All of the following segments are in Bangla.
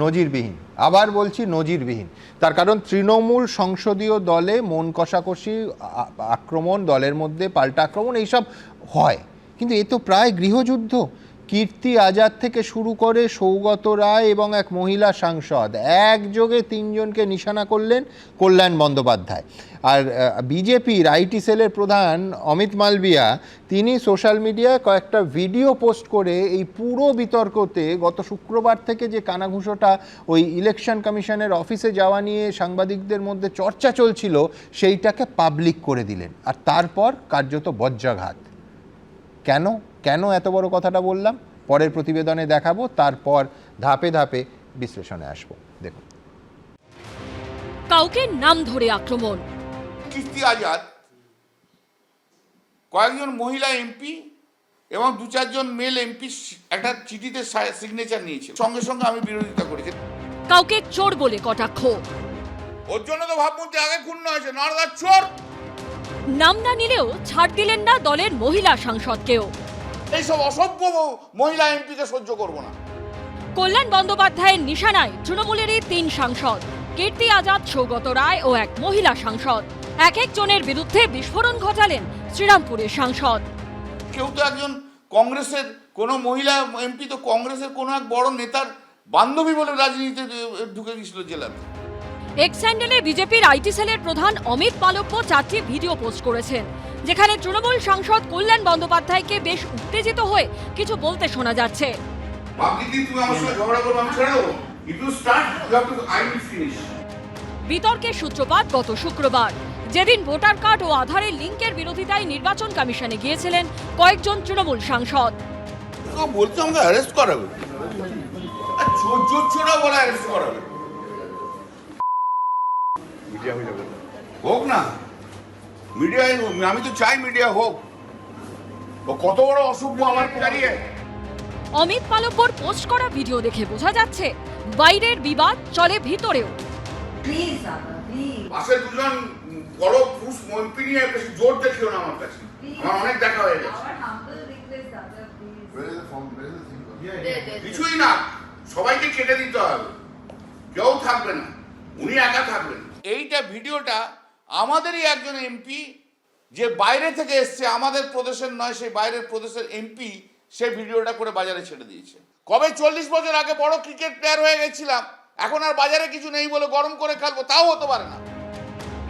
নজিরবিহীন, আবার বলছি নজিরবিহীন। তার কারণ তৃণমূল সংসদীয় দলে মন কষাকষি, আক্রমণ, দলের মধ্যে পাল্টা আক্রমণ এইসব হয়, কিন্তু এ তো প্রায় গৃহযুদ্ধ। কীর্তি আজাদ থেকে শুরু করে সৌগত রায় এবং এক মহিলা সাংসদ একযোগে তিনজনকে নিশানা করলেন কল্যাণ বন্দ্যোপাধ্যায়। আর বিজেপির আইটি সেলের প্রধান অমিত মালবিয়া তিনি সোশ্যাল মিডিয়ায় কয়েকটা ভিডিও পোস্ট করে এই পুরো বিতর্কতে গত শুক্রবার থেকে যে কানাঘুষোটা ওই ইলেকশন কমিশনের অফিসে যাওয়া নিয়ে সাংবাদিকদের মধ্যে চর্চা চলছিল সেইটাকে পাবলিক করে দিলেন। আর তারপর কার্যত বজ্রাঘাত। কেন কেন এত বড় কথাটা বললাম পরের প্রতিবেদনে দেখাবো, তারপর ধাপে ধাপে বিশ্লেষণে আসবো। দেখুন, কাউকে নাম ধরে আক্রমণ। কীর্তি আজাদ কয়েকজন মহিলা এমপি এবং 2-4 মেল এমপি একটা চিঠিতে সিগনেচার নিয়েছে, সঙ্গে সঙ্গে আমি বিরোধিতা করেছি। কাউকে চোর বলে কটাক্ষ। ওর জন্য তো ভাবমূর্তি আগে ক্ষুণ্ণ হয়েছে, নরদার চোর। নাম না নিলেও ছাড় দিলেন না দলের মহিলা সাংসদকেও। এইসব অসভ্য মহিলা এমপিকে সহ্য করব না। কল্যাণ বন্দ্যোপাধ্যায়ের নিশানায় তৃণমূলেরই 3 সাংসদ, কীর্তি আজাদ, সৌগত রায় ও এক মহিলা সাংসদ। এক একজনের বিরুদ্ধে বিস্ফোরণ ঘটালেন শ্রীরামপুরের সাংসদ। কেউ তো একজন কংগ্রেসের কোন মহিলা এমপি তো কংগ্রেসের কোন এক বড় নেতার বান্ধবী বলে রাজনীতিতে ঢুকে গেছিল জেলাতে। এক্স হ্যান্ডেলে বিজেপির আইটি সেলের প্রধান অমিত মালব্য 4টি ভিডিও পোস্ট করেছেন, যেখানে তৃণমূল সাংসদ কল্যাণ বন্দ্যোপাধ্যায়কে বেশ উত্তেজিত হয়ে কিছু বলতে শোনা যাচ্ছে। বিতর্কের সূত্রপাত গত শুক্রবার, যেদিন ভোটার কার্ড ও আধারের লিঙ্কের বিরোধিতায় নির্বাচন কমিশনে গিয়েছিলেন কয়েকজন তৃণমূল সাংসদ। বলছে আমাকে অ্যারেস্ট করাবে, চোর চোর চোরা বলে অ্যারেস্ট করাবে। হোক না মিডিয়ায়, আমি তো চাই মিডিয়া হোক। কত বড় অসভ্য আমার দাঁড়িয়ে। অমিত মালব্যর পোস্ট করা ভিডিও দেখে বোঝা যাচ্ছে বাইরের বিবাদ চলে ভিতরেও। পাশে দুজন বড় পুরুষ মন্ত্রী নিয়ে বেশি জোর দেখিও না আমার কাছে, আমার অনেক দেখা হয়ে গেছে। কিছুই না, সবাইকে কেটে দিতে হবে, কেউ থাকবে না, উনি একা থাকবেন। এইটা ভিডিওটা আমাদেরই একজন এমপি যে বাইরে থেকে এসছে, আমাদের প্রদেশের নয়, সেই বাইরের প্রদেশের এমপি সেই ভিডিওটা করে বাজারে ছেড়ে দিয়েছে। কবে 40 বছর আগে বড় ক্রিকেট প্লেয়ার হয়ে গেছিলাম, এখন আর বাজারে কিছু নেই বলে গরম করে খেলবো, তাও হতে পারে না।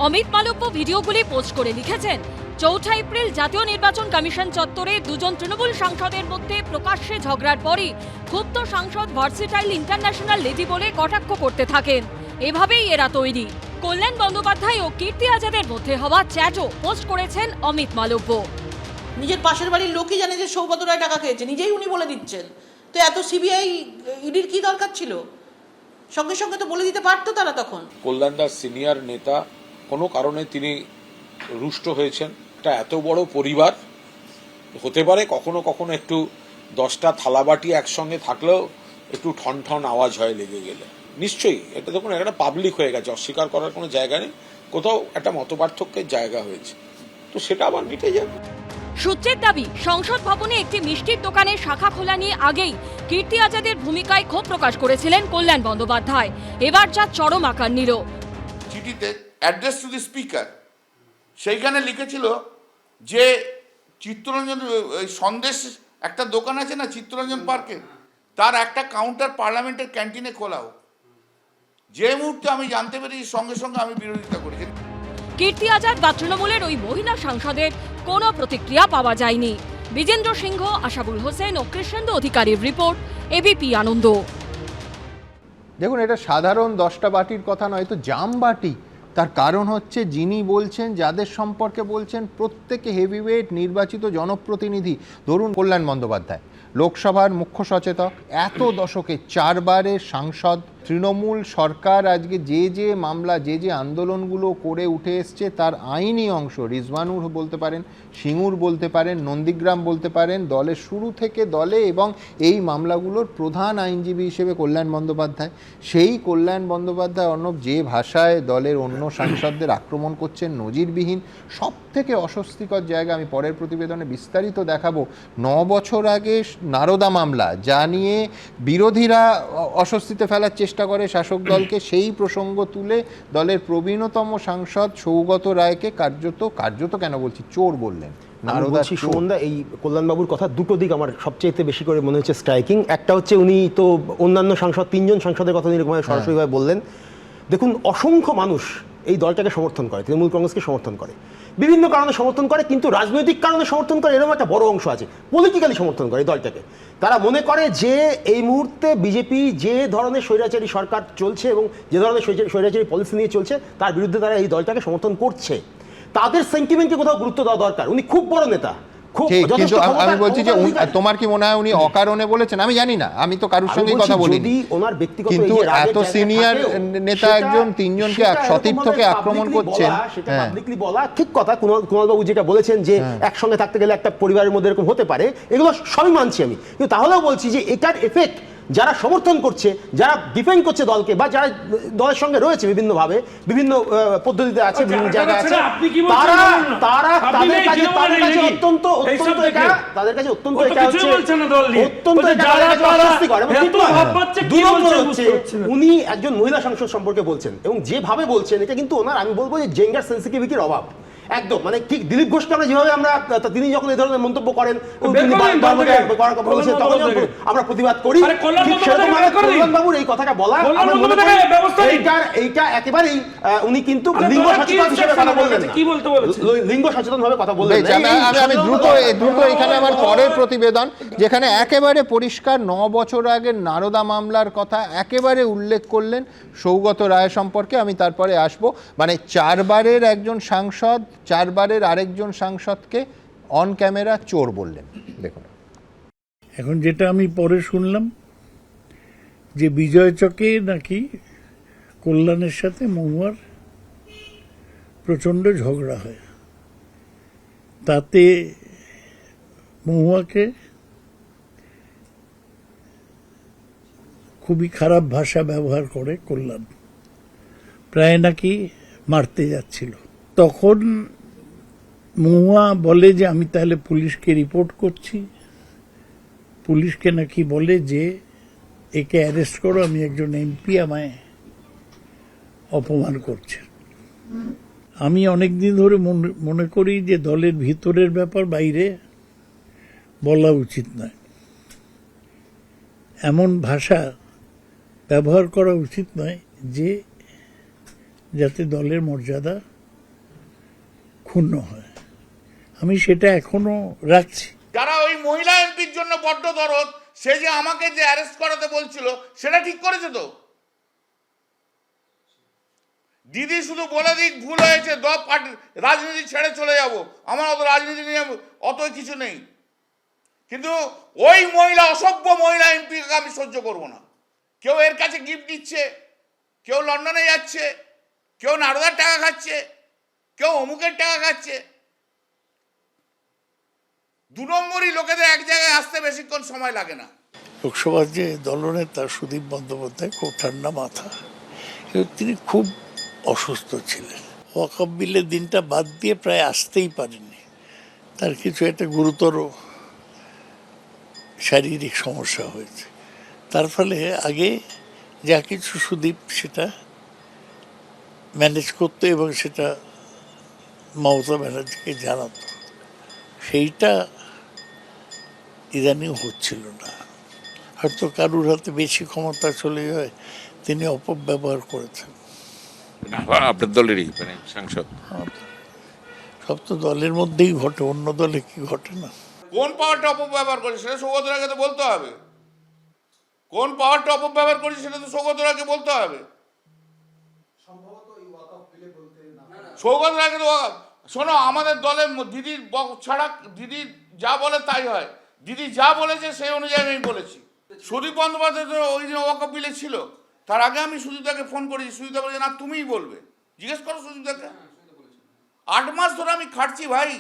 অমিত মালব্য ভিডিওগুলি পোস্ট করে লিখেছেন, 4 এপ্রিল জাতীয় নির্বাচন কমিশন চত্বরে দুজন তৃণমূল সাংসদের মধ্যে প্রকাশ্যে ঝগড়ার পরই ক্ষুব্ধ সাংসদ ভার্সেটাইল ইন্টারন্যাশনাল লেডি বলে কটাক্ষ করতে থাকেন। এভাবেই এরা তৈরি। কল্যাণ বন্দ্যোপাধ্যায় ও কীর্তি আজাদের মধ্যে হওয়া চ্যাটও পোস্ট করেছেন অমিত মালব্য। নিজের পাশের বাড়ির লোকই জানে যে সৌগত রায় টাকা খেয়েছে, নিজেই উনি বলে দিচ্ছেন। তো এত সিবিআই ইডির কি দরকার ছিল? সঙ্গে সঙ্গে তো বলে দিতে পারতো তারা তখন। কল্যাণদাস সিনিয়র নেতা, কোনো কারণে তিনি রুষ্ট হয়েছেন। এটা এত বড় পরিবার হতে পারে কখনো কখনো একটু 10টা থালাবাটি একসঙ্গে থাকলেও একটু ঠন ঠন আওয়াজ হয় লেগে গেলে। নিশ্চয়ই এটা দেখুন একটা পাবলিক হয়ে গেছে, অস্বীকার করার কোনো জায়গা নেই। কোথাও একটা মতপার্থক্যের জায়গা হয়েছে, তো সেটা আবার মিটে যাবে। সূত্রের দাবি, সংসদ ভবনে একটি মিষ্টির দোকানের শাখা খোলা নিয়ে আগেই কীর্তি আজাদের ভূমিকায় ক্ষোভ প্রকাশ করেছিলেন কল্যাণ বন্দ্যোপাধ্যায়। এবার যা চরম আকার নিল। চিঠিতে অ্যাড্রেস টু দি স্পিকার সেইখানে লিখেছিল যে চিত্তরঞ্জন সন্দেশ একটা দোকান আছে না চিত্তরঞ্জন পার্কে, তার একটা কাউন্টার পার্লামেন্টের ক্যান্টিনে খোলা হোক। যে মুহূর্তে আমি জানতে পেরেছি সঙ্গে সঙ্গে আমি বিরোধিতা করেছি। কীর্তি আজাদ বা তৃণমূলের ওই মহিলা সাংসদের কোনো প্রতিক্রিয়া পাওয়া যায়নি। বিজেন্দ্র সিংহ, আশাবুল হোসেন ও কৃষ্ণেন্দু অধিকারীর রিপোর্ট, এবিপি আনন্দ। দেখুন, এটা সাধারণ 10টা বাটির কথা নয়, তো জামবাটি। তার কারণ হচ্ছে যিনি বলছেন, যাদের সম্পর্কে বলছেন, প্রত্যেকে হেভিওয়েট নির্বাচিত জনপ্রতিনিধি। ধরুন কল্যাণ বন্দ্যোপাধ্যায়, লোকসভার মুখ্য সচেতক, এত দশকে 4 বারের সাংসদ। তৃণমূল সরকার আজকে যে যে মামলা, যে যে আন্দোলনগুলো করে উঠে এসছে তার আইনি অংশ। রিজওয়ানুর বলতে পারেন, সিঙ্গুর বলতে পারেন, নন্দীগ্রাম বলতে পারেন, দলের শুরু থেকে দলে এবং এই মামলাগুলোর প্রধান আইনজীবী হিসেবে কল্যাণ বন্দ্যোপাধ্যায়। সেই কল্যাণ বন্দ্যোপাধ্যায় অর্ণব যে ভাষায় দলের অন্য সাংসদদের আক্রমণ করছেন নজিরবিহীন। সব থেকে অস্বস্তিকর জায়গা আমি পরের প্রতিবেদনে বিস্তারিত দেখাবো। 9 বছর আগে নারদা মামলা, যা নিয়ে বিরোধীরা অস্বস্তিতে ফেলার চেষ্টা চেষ্টা করে শাসক দলকে, সেই প্রসঙ্গ তুলে দলের প্রবীণতম সাংসদ সৌগত রায়কে কার্যত কেন বলছি, চোর বললেন। আমি বলছি সুমনদা, এই কল্যাণবাবুর কথা দুটো দিক আমার সবচেয়ে বেশি করে মনে হচ্ছে স্ট্রাইকিং। একটা হচ্ছে উনি তো অন্যান্য সাংসদ, 3 জন সাংসদের কথা এরকম সরাসরিভাবে বললেন। দেখুন, অসংখ্য মানুষ এই দলটাকে সমর্থন করে, তৃণমূল কংগ্রেসকে সমর্থন করে, বিভিন্ন কারণে সমর্থন করে, কিন্তু রাজনৈতিক কারণে সমর্থন করে এরকম একটা বড় অংশ আছে, পলিটিক্যালি সমর্থন করে এই দলটাকে। তারা মনে করে যে এই মুহূর্তে বিজেপি যে ধরনের স্বৈরাচারী সরকার চলছে এবং যে ধরনের স্বৈরাচারী পলিসি নিয়ে চলছে তার বিরুদ্ধে তারা এই দলটাকে সমর্থন করছে। তাদের সেন্টিমেন্টকে কোথাও গুরুত্ব দেওয়া দরকার। উনি খুব বড় নেতা, কিন্তু আমি বলছি যে তোমার কি মনে হয় উনি অকারণে বলেছেন? আমি জানি না, আমি তো কারোর সঙ্গে কথা বলিনি, কিন্তু এত সিনিয়র নেতা একজন 3 জনকে সতীর্থকে আক্রমণ করছেন, পাবলিকলি বলা ঠিক কথা। কুণালবাবু যেটা বলেছেন যে একসঙ্গে থাকতে গেলে একটা পরিবারের মধ্যে এরকম হতে পারে, এগুলো সবই মানছি আমি, কিন্তু তাহলেও বলছি যে এটার এফেক্ট যারা সমর্থন করছে, যারা ডিফেন্ড করছে দলকে, বা যারা দলের সঙ্গে রয়েছে বিভিন্নভাবে, বিভিন্ন পদ্ধতিতে আছে, বিভিন্ন জায়গায় আছে, তারা তাদের কাছে অত্যন্ত এটা হচ্ছে অস্বস্তিকর। উনি একজন মহিলা সাংসদ সম্পর্কে বলছেন এবং যেভাবে বলছেন এটা কিন্তু ওনার, আমি বলবো যে জেন্ডার সেন্সিটিভিটির অভাব একদম। মানে ঠিক দিলীপ ঘোষকে আমরা যেভাবে তিনি যখন এই ধরনের মন্তব্য করেন আমরা প্রতিবাদ করি, কল্যাণবাবুর এই কথাটা বলা, এইটা একেবারেই উনি কিন্তু লিঙ্গ সচেতন হিসেবে কথা বললেন, লিঙ্গ সচেতন ভাবে কথা বললেন। আমি দ্রুত এখানে আমার পরের প্রতিবেদন, যেখানে একেবারে পরিষ্কার 9 বছর আগের নারদা মামলার কথা একেবারে উল্লেখ করলেন সৌগত রায় সম্পর্কে। আমি তারপরে আসবো, মানে 4 বারের একজন সাংসদ 4 বারের আরেকজন সাংসদকে অন ক্যামেরা চোর বললেন। দেখুন, এখন যেটা আমি পরে শুনলাম যে বিজয় চকে নাকি কল্যাণের সাথে মহুয়ার প্রচণ্ড ঝগড়া হয়, তাতে মহুয়াকে খুবই খারাপ ভাষা ব্যবহার করে কল্যাণ, প্রায় নাকি মারতে যাচ্ছিল। তখন মহুয়া বলে যে আমি তাহলে পুলিশকে রিপোর্ট করছি। পুলিশকে নাকি বলে যে একে অ্যারেস্ট করো, আমি একজন এমপি, আমায় অপমান করছে। আমি অনেকদিন ধরে মনে করি যে দলের ভিতরের ব্যাপার বাইরে বলা উচিত নয়, এমন ভাষা ব্যবহার করা উচিত নয় যে যাতে দলের মর্যাদা ক্ষুণ্ণ হয়। আমি সেটা এখনো রাখছি। যারা ওই মহিলা এমপির জন্য বড্ড দরদ, সে যে আমাকে যে অ্যারেস্ট করাতে বলছিল সেটা ঠিক করেছে তো? দিদি শুধু বলে দিক ভুল হয়েছে, রাজনীতি ছেড়ে চলে যাব, আমার অত রাজনীতি নিয়ে অত কিছু নেই, কিন্তু ওই মহিলা, অসভ্য মহিলা এমপিকে আমি সহ্য করব না। কেউ এর কাছে গিফট দিচ্ছে, কেউ লন্ডনে যাচ্ছে, কেউ নারদার টাকা খাচ্ছে, কেউ অমুকের টাকা খাচ্ছে। 2 নম্বরই লোকেদের এক জায়গায় আসতে বেশিক্ষণ সময় লাগে না। লোকসভার যে দলনেতা সুদীপ বন্দ্যোপাধ্যায় খুব ঠান্ডা মাথা, কিন্তু তিনি খুব অসুস্থ ছিলেন। ওয়াকফ বিলের দিনটা বাদ দিয়ে প্রায় আসতেই পারেননি, তার কিছু একটা গুরুতর শারীরিক সমস্যা হয়েছে। তার ফলে আগে যা কিছু সুদীপ সেটা ম্যানেজ করতো এবং সেটা মমতা ব্যানার্জিকে জানাতো, সেইটা ইদানিং হচ্ছিল না। হয়তো কারুর হাতে বেশি ক্ষমতা চলে যায়, তিনি অপব্যবহার করেছেন। আপনার দলেরই মানে সাংসদ, সব তো দলের মধ্যেই ঘটে, অন্য দলে কি ঘটে না? কোন পাওয়ারটা অপব্যবহার করে সেটা সৌগত রায়কে তো বলতে হবে। কোন পাওয়ারটা অপব্যবহার করেছে সেটা তো সৌগত রায়কে বলতে হবে। সৌগত রায়কে তো, শোনো, আমাদের দলের দিদির ছাড়া দিদি যা বলে তাই হয়। দিদি যা বলেছে সেই অনুযায়ী আমি বলেছি। সুদীপ বন্দ্যোপাধ্যায় তো ওই দিন ওয়াকফ বিলে ছিল, তার আগে আমি সুদীপদাকে ফোন করেছি। সুদীপদা বলেছে না তুমিই বলবে, জিজ্ঞেস করো সুদীপদাকে। 8 মাস ধরে আমি খাটছি ভাই,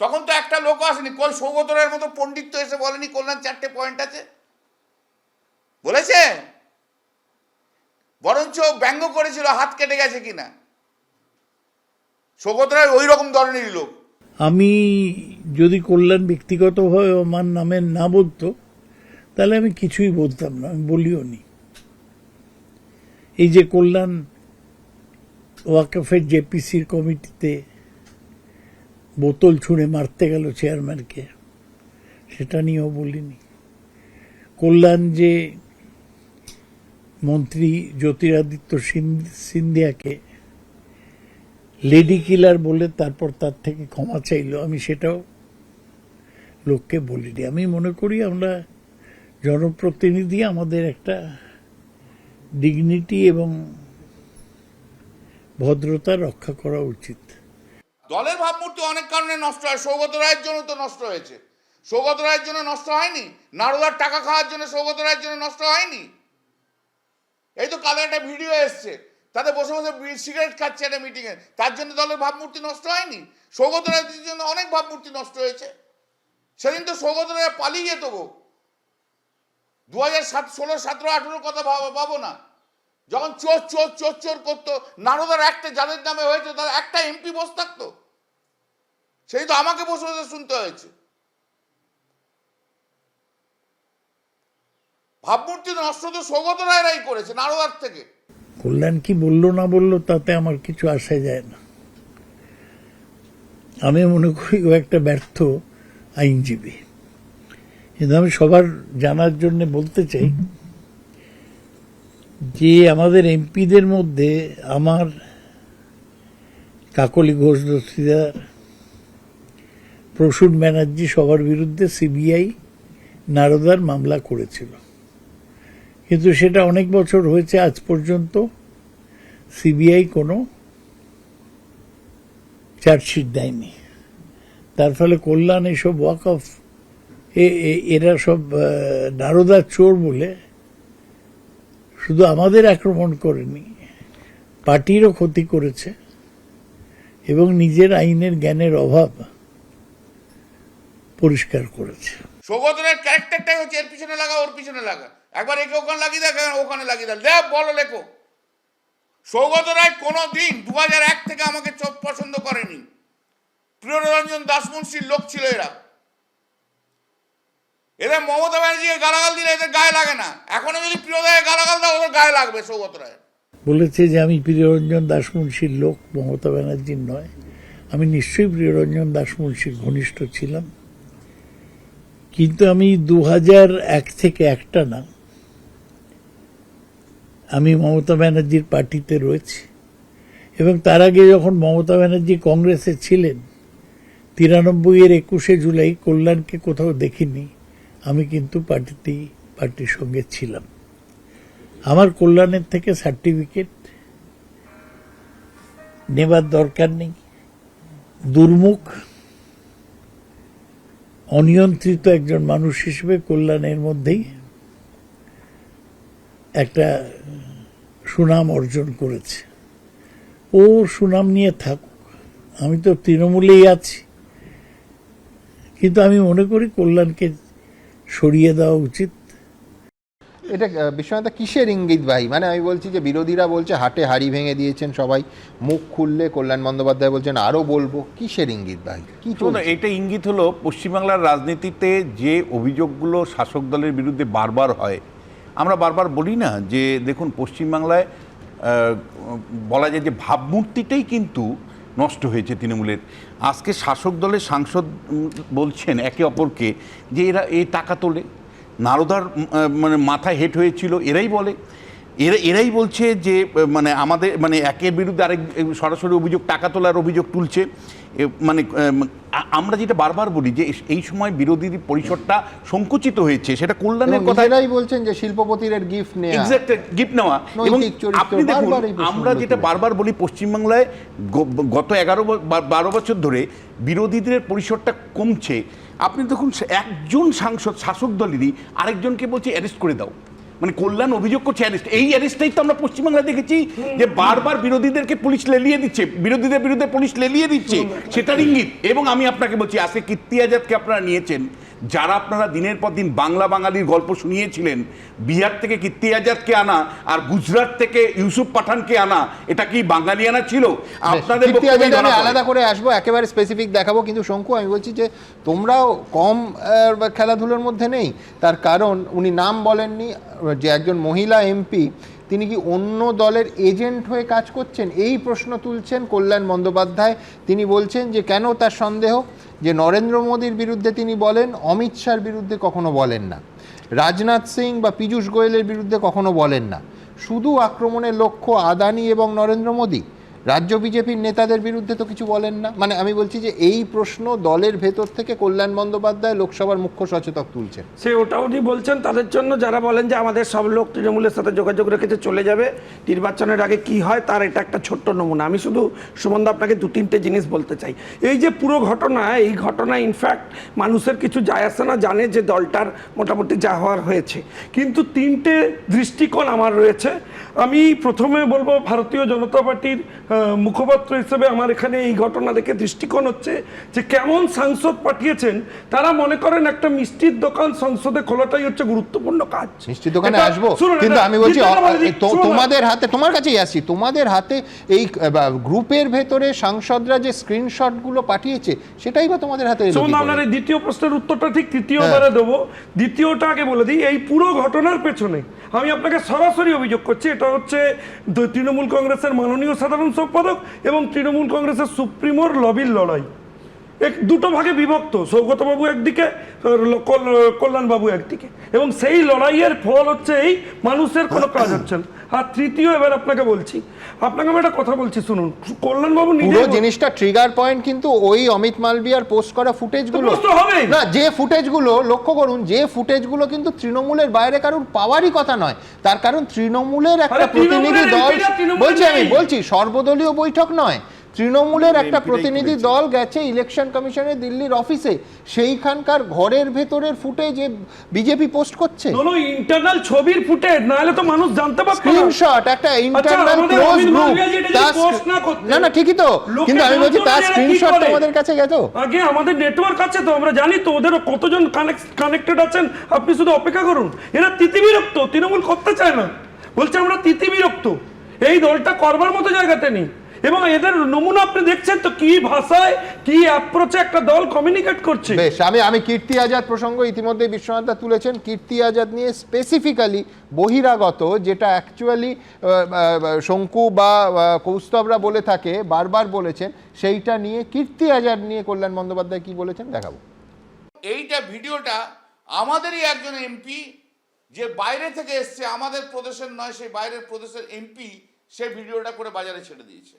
তখন তো একটা লোক আসেনি। কই সৌগত রায়ের মতো পণ্ডিত তো এসে বলেনি কল্যাণ 4টে পয়েন্ট আছে, বলেছে? বরঞ্চ ব্যঙ্গ করেছিল হাত কেটে গেছে কিনা। সৌগত রায় ওই রকম ধরনেরই লোক। আমি যদি কল্যাণ ব্যক্তিগতভাবে আমার নামে না বলতো তাহলে আমি কিছুই বলতাম না, আমি বলিও নি। এই যে কল্যাণ ওয়াকফের জেপিসির কমিটিতে বোতল ছুঁড়ে মারতে গেল চেয়ারম্যানকে, সেটা নিয়েও বলিনি। কল্যাণ যে মন্ত্রী জ্যোতিরাদিত্য সিন্ধিয়াকে লেডি কিলার বলে তারপর তার থেকে ক্ষমা চাইল, আমি সেটাও লোককে বলিনি। আমি মনে করি আমরা জনপ্রতিনিধি, আমাদের একটা ডিগনিটি এবং ভদ্রতা রক্ষা করা উচিত। দলের ভাবমূর্তি অনেক কারণে নষ্ট হয়, সৌগত রায়ের জন্য তো নষ্ট হয়েছে। সৌগত রায়ের জন্য নষ্ট হয়নি, নারদার টাকা খাওয়ার জন্য সৌগত রায়ের জন্য নষ্ট হয়নি। এই তো কালে একটা ভিডিও এসছে, তাতে বসে বসে সিগারেট খাচ্ছে একটা মিটিংয়ে, তার জন্য দলের ভাবমূর্তি নষ্ট হয়নি। সৌগত রায়ের জন্য অনেক ভাবমূর্তি নষ্ট হয়েছে। সেদিন তো সৌগত রায় পালিয়ে যেত গো। 2016, 17, 18 কথা ভাবো না, যখন চোর চোর চোর চোর করতো, নারদার একটা যাদের নামে হয়েছে তার একটা এমপি বসে থাকতো, সেই তো আমাকে বসে বসে শুনতে হয়েছে। ভাবমূর্তি নষ্ট তো সৌগত রায়রাই করেছে নারদার থেকে। কল্যাণ কি বললো না বললো তাতে আমার কিছু আসে যায় না। আমি মনে করি ও একটা ব্যর্থ আইনজীবী। কিন্তু আমি সবার জানার জন্য বলতে চাই যে আমাদের এমপিদের মধ্যে আমার কাকলি ঘোষ দস্তিদার, প্রসূন ব্যানার্জি সবার বিরুদ্ধে সিবিআই নারদার মামলা করেছিল, কিন্তু সেটা অনেক বছর হয়েছে, আজ পর্যন্ত সিবিআই কোনো চার্জশিট দেয়নি। তার ফলে কল্যাণ এসব ওয়াকফ এরা সব নারদার চোর বলে শুধু আমাদের আক্রমণ করেনি, পার্টিরও ক্ষতি করেছে এবং নিজের আইনের জ্ঞানের অভাব পরিষ্কার করেছে। সৌগতের ক্যারেক্টারটাই হচ্ছে এর পিছনে লাগা ওর পিছনে লাগা, একবার একে ওখানে লাগিয়ে দেখ, ওখানে লাগিয়ে দেখ, দেখ বলো লেখো। সৌগত রায় কোনোদিন 2001 থেকে আমাকে চোখ পছন্দ করেনি। প্রিয়রঞ্জন দাসমুন্সির লোক ছিল এরা। এদের মমতা ব্যানার্জিকে গালাগাল দিলে এদের গায়ে লাগে না, এখনো যদি প্রিয়দাকে গালাগাল দাও ওদের গায়ে লাগবে সৌগত রায়। বলেছে যে আমি প্রিয়রঞ্জন দাসমুন্সির লোক, মমতা ব্যানার্জির নয়। আমি নিশ্চয়ই প্রিয়রঞ্জন দাসমুন্সির ঘনিষ্ঠ ছিলাম, কিন্তু আমি 2001 থেকে একটা না, আমি মমতা ব্যানার্জির পার্টিতে রয়েছি। এবং তার আগে যখন মমতা ব্যানার্জি কংগ্রেসে ছিলেন, 93-এর 21শে জুলাই কল্যাণকে কোথাও দেখিনি, আমি কিন্তু পার্টির সঙ্গে ছিলাম। আমার কল্যাণের থেকে সার্টিফিকেট নেবার দরকার নেই। দুর্মুখ, অনিয়ন্ত্রিত একজন মানুষ হিসেবে কল্যাণের মধ্যেই একটা সুনাম অর্জন করেছে। ও সুনাম নিয়ে থাকুক, আমি তো তৃণমূলেই আছি, কিন্তু আমি মনে করি কল্যাণকে সরিয়ে দেওয়া উচিত। এটা বিশ্বনাথ কিসের ইঙ্গিত ভাই? মানে আমি বলছি যে বিরোধীরা বলছে হাটে হাড়ি ভেঙে দিয়েছেন সবাই, মুখ খুললে কল্যাণ বন্দ্যোপাধ্যায় বলছেন আরও বলবো, কিসের ইঙ্গিত ভাই? কি চলছে? এটা ইঙ্গিত হলো পশ্চিমবাংলার রাজনীতিতে যে অভিযোগগুলো শাসক দলের বিরুদ্ধে বারবার হয়, আমরা বারবার বলি না যে দেখুন পশ্চিমবাংলায় বলা যায় যে ভাবমূর্তিটাই কিন্তু নষ্ট হয়েছে তৃণমূলের। আজকে শাসক দলের সাংসদ বলছেন একে অপরকে যে এরা এই টাকা তোলে, নারদার মানে মাথায় হেট হয়েছিল এরাই বলে, এরাই বলছে যে মানে আমাদের মানে একের বিরুদ্ধে আরেক সরাসরি অভিযোগ, টাকা তোলার অভিযোগ তুলছে। মানে আমরা যেটা বারবার বলি যে এই সময় বিরোধী পরিসরটা সংকুচিত হয়েছে, সেটা কল্যাণের কথা বলছেন যে শিল্পপতির গিফট নেওয়া, এক্স্যাক্ট গিফট নেওয়া। এবং আপনি দেখুন আমরা যেটা বারবার বলি পশ্চিমবাংলায় গত 11-12 বছর ধরে বিরোধীদের পরিসরটা কমছে। আপনি দেখুন একজন সাংসদ শাসক দলেরই আরেকজনকে বলছে অ্যারেস্ট করে দাও, মানে কল্যাণ অভিযোগ করছে অ্যারেস্ট। এই অ্যারেস্টটাই তো আমরা পশ্চিমবাংলায় দেখেছি যে বারবার বিরোধীদেরকে পুলিশ লেলিয়ে দিচ্ছে, বিরোধীদের বিরুদ্ধে পুলিশ লেলিয়ে দিচ্ছে, সেটার ইঙ্গিত। এবং আমি আপনাকে বলছি আজকে কীর্তি আজাদকে আপনারা নিয়েছেন, যারা আপনারা দিনের পর দিন বাংলা বাঙালির গল্প শুনিয়েছিলেন, বিহার থেকে কীর্তি আজাদকে আনা আর গুজরাট থেকে ইউসুফ পাঠানকে আনা, এটা কি বাঙালিয়ানা ছিল? আপনাদের কীর্তি বক্তব্যে আজাদ আমি ধরা পড়ে। আলাদা করে আসবো, একেবারে স্পেসিফিক দেখাবো, কিন্তু শঙ্কু আমি বলছি যে তোমরাও কম খেলাধুলোর মধ্যে নেই। তার কারণ উনি নাম বলেননি, যে একজন মহিলা এমপি তিনি কি অন্য দলের এজেন্ট হয়ে কাজ করছেন, এই প্রশ্ন তুলছেন কল্যাণ বন্দ্যোপাধ্যায়। তিনি বলছেন যে কেন তার সন্দেহ, যে নরেন্দ্র মোদীর বিরুদ্ধে তিনি বলেন, অমিত শাহর বিরুদ্ধে কখনো বলেন না, রাজনাথ সিং বা পীযূষ গোয়েলের বিরুদ্ধে কখনো বলেন না, শুধু আক্রমণের লক্ষ্য আদানি এবং নরেন্দ্র মোদী, রাজ্য বিজেপির নেতাদের বিরুদ্ধে তো কিছু বলেন না। মানে আমি বলছি যে এই প্রশ্ন দলের ভেতর থেকে কল্যাণ বন্দ্যোপাধ্যায় লোকসভার মুখ্য সচেতক তুলছেন। সে ওটা উনি বলছেন তাদের জন্য, যারা বলেন যে আমাদের সব লোক তৃণমূলের সাথে যোগাযোগ রেখেছে চলে যাবে, নির্বাচনের আগে কি হয় তার এটা একটা ছোট্ট নমুনা। আমি শুধু সুমনদা আপনাকে 2-3টে জিনিস বলতে চাই। এই যে পুরো ঘটনা, এই ঘটনা ইনফ্যাক্ট মানুষের কিছু যায় আসে না, জানে যে দলটার মোটামুটি যা হওয়ার হয়েছে, কিন্তু 3টে দৃষ্টিকোণ আমার রয়েছে। আমি প্রথমে বলবো ভারতীয় জনতা পার্টির মুখপাত্র হিসেবে আমার এখানে এই ঘটনা দেখে দৃষ্টিকোণ হচ্ছে যে কেমন সাংসদ পাঠিয়েছেন। তারা মনে করেন একটা মিষ্টির দোকান সংসদে খোলাটাই হচ্ছে গুরুত্বপূর্ণ কাজ। মিষ্টির দোকানে এটা- আসবো, শুনুন, কিন্তু এটা- আমি বলছি দ্বিতীয় নম্বরে দিক- শুনুন না। তোমাদের হাতে, তোমার কাছেই আসছি, তোমাদের হাতে এই গ্রুপের ভেতরে সাংসদরা যে স্ক্রিনশটগুলো পাঠিয়েছে সেটাই বা তোমাদের হাতে এলো কি সুমন, করে? আপনার এই দ্বিতীয় প্রশ্নের উত্তরটা ঠিক তৃতীয়বারে দেবো। দ্বিতীয়টা আগে বলে দিই, এই পুরো ঘটনার পেছনে আমি আপনাকে সরাসরি অভিযোগ করছি, এটা হচ্ছে তৃণমূল কংগ্রেসের মাননীয় সাধারণ সম্পাদক এবং তৃণমূল কংগ্রেসের সুপ্রিমোর লবির লড়াই। দুটো ভাগে বিভক্ত, সৌগতবাবু একদিকে, কল্যাণবাবু একদিকে, এবং সেই লড়াইয়ের ফল হচ্ছে এই মানুষের কোনো কাজ হচ্ছে না। আর তৃতীয়, এবার আপনাকে বলছি, আপনাকে আমি একটা কথা বলছি শুনুন, কল্যাণবাবু পুরো নিজে জিনিসটা ট্রিগার পয়েন্ট কিন্তু ওই অমিত মালভিয়ার পোস্ট করা ফুটেজগুলো, তো post তো হবেই। না যে ফুটেজগুলো লক্ষ্য করুন, যে ফুটেজগুলো কিন্তু তৃণমূলের বাইরে কারোর পাওয়ারই কথা নয়। তার কারণ তৃণমূলের একটা আরে প্রতিনিধি তৃণমূলের দল, এমপিরা তৃণমূলে বলছি আমি নেই। বলছি সর্বদলীয় বৈঠক নয়, তৃণমূলের একটা প্রতিনিধি দল গেছে ইলেকশন কমিশনের দিল্লির অফিসে, সেইখানকার ঘরের ভেতরের ফুটেজ বিজেপি পোস্ট করছে, ইন্টারনাল ছবির ফুটেজ, না হলে তো মানুষ জানতে পারতো না। স্ক্রিনশট, একটা ইন্টারনাল আমাদের ক্লোজ অমিত গ্রুপ, মালভিয়া যেটা যদি post না করতেন, না ঠিকই তো, লোকে কিন্তু আমি বলছি জানতো না তার এরা কি স্ক্রিনশট করে। আমাদের কাছে গেছে। আগে আমাদের নেটওয়ার্ক আছে তো, আমরা জানি তো ওদেরও কতজন কানেক্টেড আছেন। আপনি শুধু অপেক্ষা করুন, এরা তিতিবিরক্ত, তৃণমূল করতে চায় না, বলছে আমরা তিতিবিরক্ত, এই দলটা করবার মতো জায়গাতে নেই। এবং এদের নমুনা আপনি দেখছেন তো, কি ভাষায় কি অ্যাপ্রোচে একটা দল কমিউনিকেট করছে। বেশ, আমি কীর্তি আজাদ প্রসঙ্গ ইতিমধ্যে বিশ্বনাথ তুলেছেন, কীর্তি আজাদ নিয়ে স্পেসিফিক্যালি বহিরাগত, যেটা অ্যাকচুয়ালি শঙ্কু বা কৌস্তবরা বলে থাকে, বারবার বলেছেন, সেইটা নিয়ে কীর্তি আজাদ নিয়ে কল্যাণ বন্দ্যোপাধ্যায় কি বলেছেন দেখাবো। এইটা ভিডিওটা আমাদেরই একজন এমপি, যে বাইরে থেকে এসছে, আমাদের প্রদেশের নয়, সেই বাইরের প্রদেশের এমপি, সে ভিডিওটা করে বাজারে ছেড়ে দিয়েছে।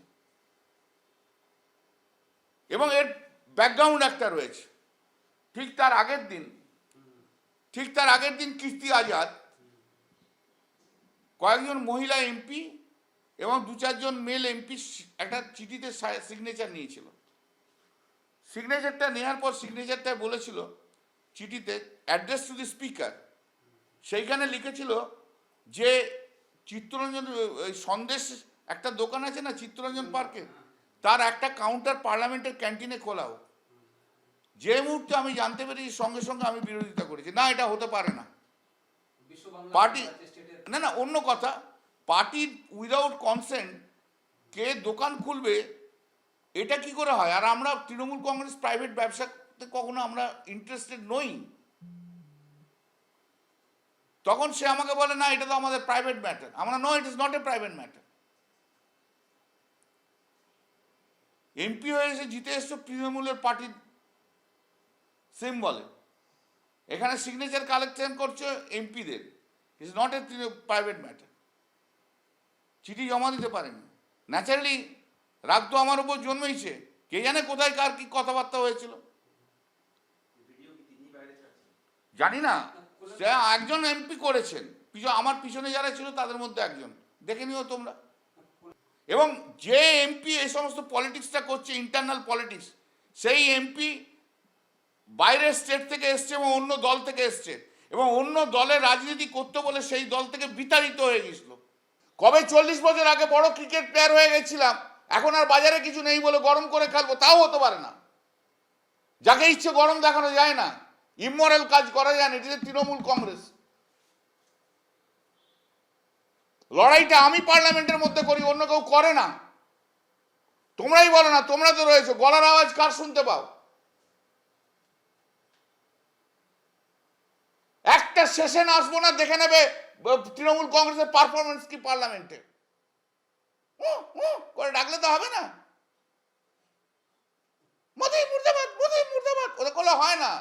এবং এর ব্যাকগ্রাউন্ড একটা রয়েছে। ঠিক তার আগের দিন কীর্তি আজাদ কয়েকজন মহিলা এমপি এবং 2-4 মেল এমপি একটা চিঠিতে সিগনেচার নিয়েছিল। সিগনেচারটা নেওয়ার পর সিগনেচারটা বলেছিল চিঠিতে অ্যাড্রেস টু দি স্পিকার, সেইখানে লিখেছিল যে চিত্তরঞ্জন সন্দেশ একটা দোকান আছে না চিত্তরঞ্জন পার্কে, তার একটা কাউন্টার পার্লামেন্টের ক্যান্টিনে খোলা হোক। যে মুহূর্তে আমি জানতে পেরেছি সঙ্গে সঙ্গে আমি বিরোধিতা করেছি, না এটা হতে পারে না। পার্টি না অন্য কথা, পার্টি উইদাউট কনসেন্ট কে দোকান খুলবে, এটা কি করে হয়? আর আমরা তৃণমূল কংগ্রেস প্রাইভেট ব্যবসাতে কখনো আমরা ইন্টারেস্টেড নই। তখন সে আমাকে বলে না এটা তো আমাদের প্রাইভেট ম্যাটার। আমরা no, it is not a private matter. MP হয়ে এসে জিতে এসছো তৃণমূলের পার্টির সিম্বলে, এখানে সিগনেচার কালেকশন করছো এমপিদের, it's not a private matter. চিঠি জমা দিতে পারেনি, ন্যাচারালি রাগ তো আমার উপর জন্মেইছে। কে জানে কোথায় কার কি কথাবার্তা হয়েছিল, জানি না। একজন এমপি করেছেন, আমার পিছনে যারা ছিল তাদের মধ্যে একজন, দেখে নিও তোমরা। এবং যে এমপি এই সমস্ত পলিটিক্সটা করছে, ইন্টারনাল পলিটিক্স, সেই এমপি বাইরের স্টেট থেকে এসছে এবং অন্য দল থেকে এসছে, এবং অন্য দলের রাজনীতি করতে বলে সেই দল থেকে বিতাড়িত হয়ে গেছিল। কবে 40 বছর আগে বড় ক্রিকেট প্লেয়ার হয়ে গেছিলাম, এখন আর বাজারে কিছু নেই বলে গরম করে খেলবো, তাও হতে পারে না। যাকে ইচ্ছে গরম দেখানো যায় না, ইমোরাল কাজ করা যায় না, এটা তৃণমূল কংগ্রেস। লড়াইটা আমি পার্লামেন্টের মধ্যে করি, অন্য কেউ করে না। তোমরাই বলো না, তোমরা তো রয়েছো, গলার আওয়াজ কার শুনতে পাও? একটা সেশন আসবো না, দেখে নেবে তৃণমূল কংগ্রেসের পারফরমেন্স কি পার্লামেন্টে। করে ডাকলে তো হবে না। মোদি মুর্দাবাদ, মোদি মুর্দাবাদ ওটা করলে হয় না।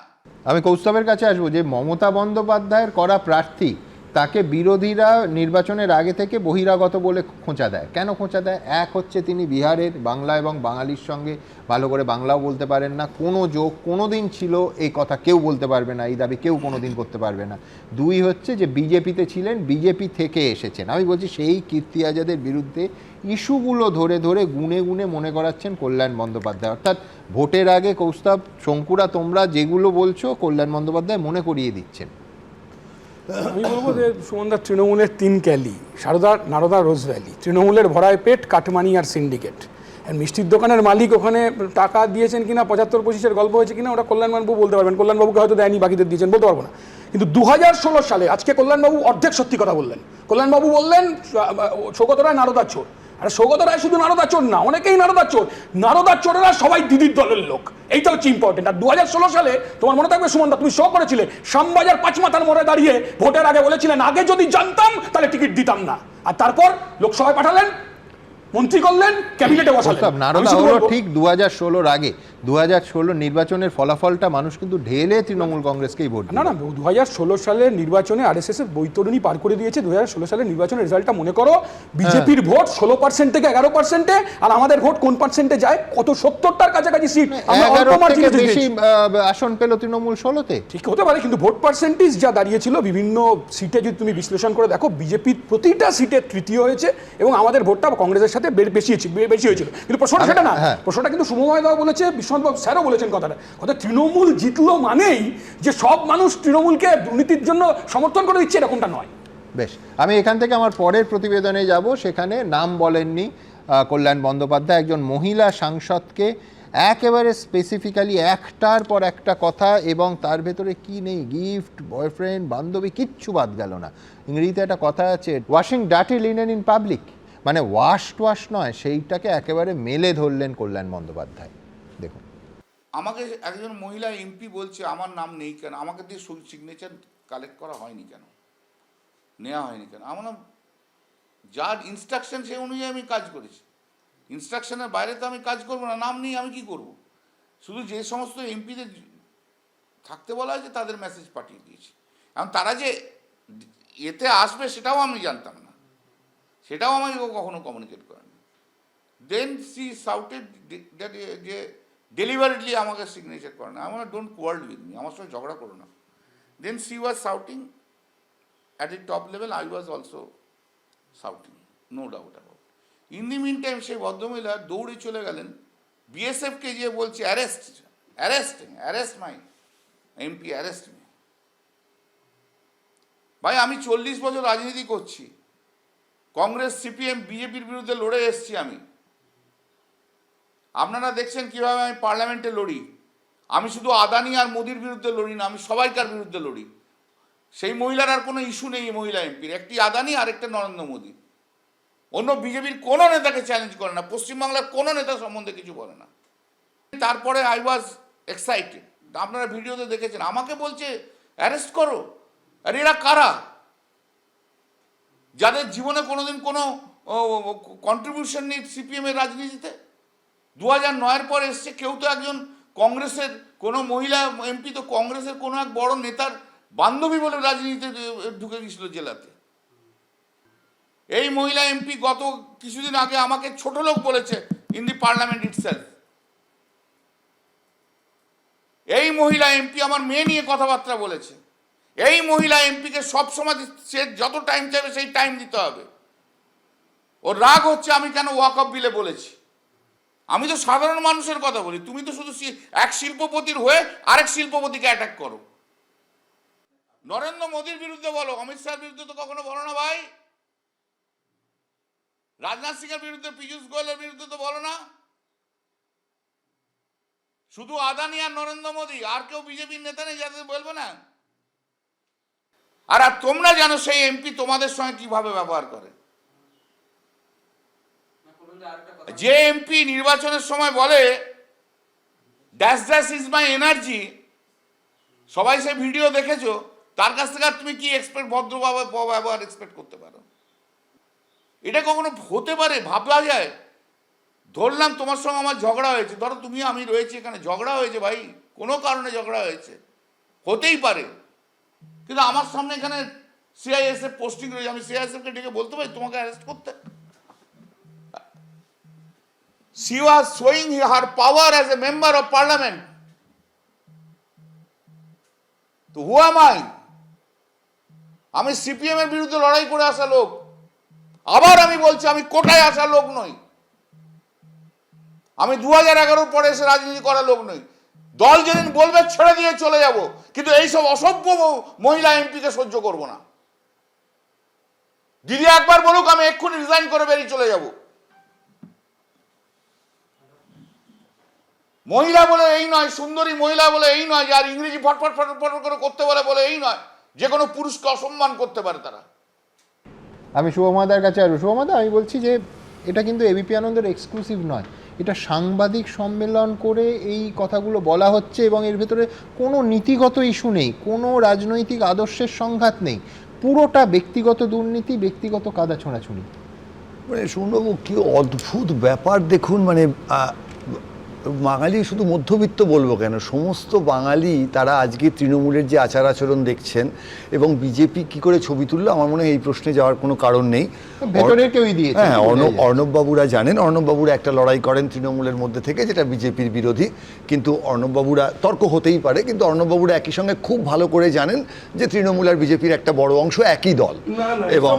আমি কৌস্তবের কাছে আসবো যে মমতা বন্দ্যোপাধ্যায়ের করা প্রার্থী তাকে বিরোধীরা নির্বাচনের আগে থেকে বহিরাগত বলে খোঁচা দেয়। কেন খোঁচা দেয়? এক হচ্ছে তিনি বিহারের, বাংলা এবং বাঙালির সঙ্গে ভালো করে বাংলাও বলতে পারেন না, কোনো যোগ কোনো দিন ছিল এই কথা কেউ বলতে পারবে না, এই দাবি কেউ কোনো দিন করতে পারবে না। দুই হচ্ছে যে বিজেপিতে ছিলেন, বিজেপি থেকে এসেছেন। আমি বলছি সেই কীর্তি আজাদের বিরুদ্ধে ইস্যুগুলো ধরে ধরে গুনে গুনে মনে করাচ্ছেন কল্যাণ বন্দ্যোপাধ্যায়। অর্থাৎ ভোটের আগে কৌস্তব, শঙ্কুরা, তোমরা যেগুলো বলছো কল্যাণ বন্দ্যোপাধ্যায় মনে করিয়ে দিচ্ছেন। আমি বলবো যে সুমনদা, তৃণমূলের তিন ক্যালি, সারদা, নারদা, রোজ ভ্যালি, তৃণমূলের ভরায় পেট, কাটমানি আর সিন্ডিকেট। আর মিষ্টির দোকানের মালিক ওখানে টাকা দিয়েছেন কিনা, 75-25-এর গল্প হয়েছে কিনা, ওটা কল্যাণবাবু বলতে পারবেন। কল্যাণবাবুকে হয়তো দেয়নি, বাকিদের দিয়েছেন, বলতে পারবো না। কিন্তু 2016 সালে আজকে কল্যাণবাবু অর্ধেক সত্যি কথা বললেন। কল্যাণবাবু বললেন সৌগত রায় নারদার চোর। আরে সৌগত রায় শুধু নারদার চোর না, অনেকেই নারদার চোর। নারদার চোরেরা সবাই দিদির দলের লোক, এইটা হচ্ছে ইম্পর্টেন্ট। আর 2016 সালে তোমার মনে থাকবে সুমনদা, তুমি শো করেছিলে শ্যামবাজার পাঁচমাথার মোড়ে দাঁড়িয়ে ভোটের আগে বলেছিলেন আগে যদি জানতাম তাহলে টিকিট দিতাম না। আর তারপর লোকসভায় পাঠালেন, মন্ত্রী করলেন, ক্যাবিনেটে বসালেন। নারদা হলো ঠিক 2016-র আগে। 2016 নির্বাচনের ফলাফলটা মানুষ কিন্তু ঢেলে তৃণমূল কংগ্রেসকেই ভোট। না 2016 সালের নির্বাচনে আরএসএস এর বৈতরণী পার করে দিয়েছে। 2016 সালের নির্বাচনের রেজাল্টটা মনে করো, বিজেপির ভোট 16% থেকে 11%, আর আমাদের ভোট কোন পার্সেন্টে যায়, কত 70টার কাছাকাছি সিট, আমরা অল্প মার্জিনে বেশি আসন পেল তৃণমূল 16-তে। ঠিক হতে পারে, কিন্তু ভোট পার্সেন্টেজ যা দাঁড়িয়েছিল বিভিন্ন সিটে যদি তুমি বিশ্লেষণ করে দেখো, বিজেপির প্রতিটা সিটে তৃতীয় হয়েছে এবং আমাদের ভোটটা কংগ্রেসের সাথে বেশি হয়েছিল। কিন্তু প্রশ্নটা সেটা না, প্রশ্নটা কিন্তু শুভময় দাও বলেছে, বিশ্বনাথবাবু স্যারও বলেছেন কথাটা। তৃণমূল জিতলো মানেই যে সব মানুষ তৃণমূলকে দুর্নীতির জন্য সমর্থন করে দিচ্ছে, এরকমটা নয়। বেশ, আমি এখান থেকে আমার পরের প্রতিবেদনে যাব। সেখানে নাম বলেননি কল্যাণ বন্দ্যোপাধ্যায়, একজন মহিলা সাংসদকে একেবারে স্পেসিফিক্যালি একটার পর একটা কথা, এবং তার ভেতরে কি নেই, গিফট, বয়ফ্রেন্ড, বান্ধবী, কিচ্ছু বাদ গেল না। ইংরেজিতে একটা কথা আছে, washing dirty linen in public, মানে ওয়াশ নয়, সেইটাকে একেবারে মেলে ধরলেন কল্যাণ বন্দ্যোপাধ্যায়। দেখুন, আমাকে একজন মহিলা এমপি বলছে আমার নাম নেই কেন, আমাকে দিয়ে সিগনেচার কালেক্ট করা হয়নি কেন, নেওয়া হয়নি কেন। আমার যার ইনস্ট্রাকশন সেই অনুযায়ী আমি কাজ করেছি, ইনস্ট্রাকশনের বাইরে তো আমি কাজ করবো না। নাম নেই আমি কি করব? শুধু যে সমস্ত এমপিদের থাকতে বলা হয়েছে তাদের মেসেজ পাঠিয়ে দিয়েছি। এখন তারা যে এতে আসবে সেটাও আমি জানতাম না, সেটাও আমাকে কখনো কমিউনিকেট করেনি। দেন সি সাউটেড যে ডেলিভারিটলি আমাকে সিগনেচার করে না। আমার ডোন্ট কোয়ার্ড উইথ মি, আমার সঙ্গে ঝগড়া করো না। Then she was shouting at a top level, I was also shouting, no doubt about. In the meantime সেই ভদ্রমহিলা দৌড়ে চলে গেলেন বিএসএফকে, গিয়ে বলছে arrest my MP, arrest me. ভাই, আমি 40 বছর রাজনীতি করছি, কংগ্রেস, সিপিএম, বিজেপির বিরুদ্ধে লড়ে এসছি আমি। আপনারা দেখছেন কিভাবে আমি পার্লামেন্টে লড়ি। আমি শুধু আদানি আর মোদির বিরুদ্ধে লড়ি না, আমি সবাইকার বিরুদ্ধে লড়ি। সেই মহিলার আর কোনো ইস্যু নেই, মহিলা এমপির একটি আদানি আর একটা নরেন্দ্র মোদী। অন্য বিজেপির কোনো নেতাকে চ্যালেঞ্জ করে না, পশ্চিমবাংলার কোনো নেতা সম্বন্ধে কিছু বলে না। তারপরে আই ওয়াজ এক্সাইটেড, আপনারা ভিডিওতে দেখেছেন, আমাকে বলছে অ্যারেস্ট করো। আর এরা কারা? যাদের জীবনে কোনোদিন কোনো কন্ট্রিবিউশন নেই সিপিএমের রাজনীতিতে। 2009-এর পর এসছে, কেউ তো একজন কংগ্রেসের কোনো মহিলা এমপি তো কংগ্রেসের কোনো এক বড় নেতার বান্ধবী বলে রাজনীতিতে ঢুকে গেছিল জেলাতে। এই মহিলা এমপি গত কিছুদিন আগে আমাকে ছোট লোক বলেছে ইন দি পার্লামেন্ট ইটসেলফ। এই মহিলা এমপি আমার মেয়ে নিয়ে কথাবার্তা বলেছে। এই মহিলা এমপিকে সবসময় সে যত টাইম চাইবে সেই টাইম দিতে হবে। ওর রাগ হচ্ছে আমি কেন ওয়াক অফ বিলে বলেছি। আমি তো সাধারণ মানুষের কথা বলি, তুমি তো শুধু এক শিল্পপতির হয়ে আরেক শিল্পপতিকে অ্যাটাক করো। নরেন্দ্র মোদীর বিরুদ্ধে বলো, অমিত শাহের বিরুদ্ধে তো কখনো বলো না ভাই। রাজনাথ সিং এর বিরুদ্ধে, পীযূষ গোয়েলের বিরুদ্ধে তো বলো না। শুধু আদানি আর নরেন্দ্র মোদী, আর কেউ বিজেপির নেতা নেই যাদের বলবো না? আর তোমরা জানো সেই এমপি তোমাদের সঙ্গে কিভাবে ব্যবহার করে। যে এমপি নির্বাচনের সময় বলে dash dash is my energy, সবাই সে ভিডিও দেখেছো, তার কাছ থেকে তুমি কি এক্সপেক্ট, ভদ্রভাবে ব্যবহার এক্সপেক্ট করতে পারো? এটা কখনো হতে পারে? ভাবা যায়? ধরলাম তোমার সঙ্গে আমার ঝগড়া হয়েছে, ধরো তুমি আমি রয়েছি এখানে, ঝগড়া হয়েছে ভাই, কোনো কারণে ঝগড়া হয়েছে, হতেই পারে, কিন্তু আমার সামনে এখানে সিআইএসএফ পোস্টিং রয়েছে, আমি সিআইএসএফকে ডেকে বলতে পারি তোমাকে অ্যারেস্ট করতে? She was showing her power as a member of parliament. তো who am I? আমি সিপিএম এর বিরুদ্ধে লড়াই করে আসা লোক, আবার আমি বলছি আমি কোটায় আসা লোক নই, আমি 2011 পরে এসে রাজনীতি করা লোক নই। দল যেদিন বলবে ছেড়ে দিয়ে চলে যাব, কিন্তু এইসব অসভ্য মহিলা এমপিকে সহ্য করব না। দিদি একবার বলুক আমি এক্ষুনি রিজাইন করে বেরিয়ে চলে যাব। মহিলা বলে এই নয়, সুন্দরী মহিলা বলে এই নয়, যে আর ইংরেজি ফটফট ফটফট করে করতে বলে এই নয়, যে কোনো পুরুষকে অসম্মান করতে পারে তারা। আমি শুভমাদার কাছে আসবো। শুভমাদা, আমি বলছি যে এটা কিন্তু এবিপি আনন্দের এক্সক্লুসিভ নয়, এটা সাংবাদিক সম্মেলন করে এই কথাগুলো বলা হচ্ছে এবং এর ভেতরে কোনো নীতিগত ইস্যু নেই, কোনো রাজনৈতিক আদর্শের সংঘাত নেই, পুরোটা ব্যক্তিগত দুর্নীতি, ব্যক্তিগত কাদা ছোঁড়াছুঁড়ি। মানে শুনবাবু কি অদ্ভুত ব্যাপার দেখুন, মানে বাঙালি শুধু মধ্যবিত্ত বলবো কেন, সমস্ত বাঙালি তারা আজকে তৃণমূলের যে আচার আচরণ দেখছেন এবং বিজেপি কি করে ছবি তুললো, আমার মনে হয় এই প্রশ্নে যাওয়ার কোনো কারণ নেই। হ্যাঁ, অর্ণববাবুরা জানেন, অর্ণববাবুরা একটা লড়াই করেন তৃণমূলের মধ্যে থেকে যেটা বিজেপির বিরোধী, কিন্তু অর্ণববাবুরা তর্ক হতেই পারে, কিন্তু অর্ণববাবুরা একই সঙ্গে খুব ভালো করে জানেন যে তৃণমূল আর বিজেপির একটা বড় অংশ একই দল। এবং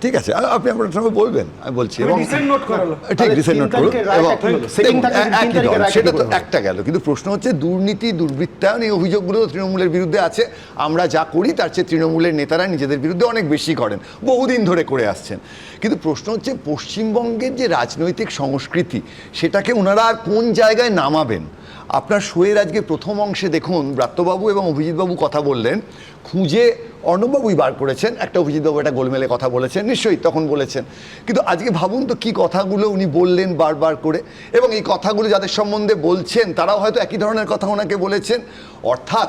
ঠিক আছে, আপনি আপনার সঙ্গে বলবেন, আমি বলছি, এবং ঠিক রিসেন্ট নোট করুন, এবং একই দল, সেটা তো একটা গেল। কিন্তু প্রশ্ন হচ্ছে দুর্নীতি, দুর্বৃত্তায়ন, এই অভিযোগগুলো তৃণমূলের বিরুদ্ধে আছে। আমরা যা করি তার চেয়ে তৃণমূলের নেতারা নিজেদের বিরুদ্ধে অনেক বেশি করেন, বহুদিন ধরে করে আসছেন। কিন্তু প্রশ্ন হচ্ছে পশ্চিমবঙ্গের যে রাজনৈতিক সংস্কৃতি, সেটাকে ওনারা আর কোন জায়গায় নামাবেন? আপনার শোয়ের আজকে প্রথম অংশে দেখুন ব্রাত্যবাবু এবং অভিজিৎবাবু কথা বললেন, খুঁজে অর্ণববাবুই বার করেছেন, একটা অভিজিৎবাবু একটা গোলমেলে কথা বলেছেন, নিশ্চয়ই তখন বলেছেন, কিন্তু আজকে ভাবুন তো কি কথাগুলো উনি বললেন বারবার করে, এবং এই কথাগুলো যাদের সম্বন্ধে বলছেন তারাও হয়তো একই ধরনের কথা ওনাকে বলেছেন। অর্থাৎ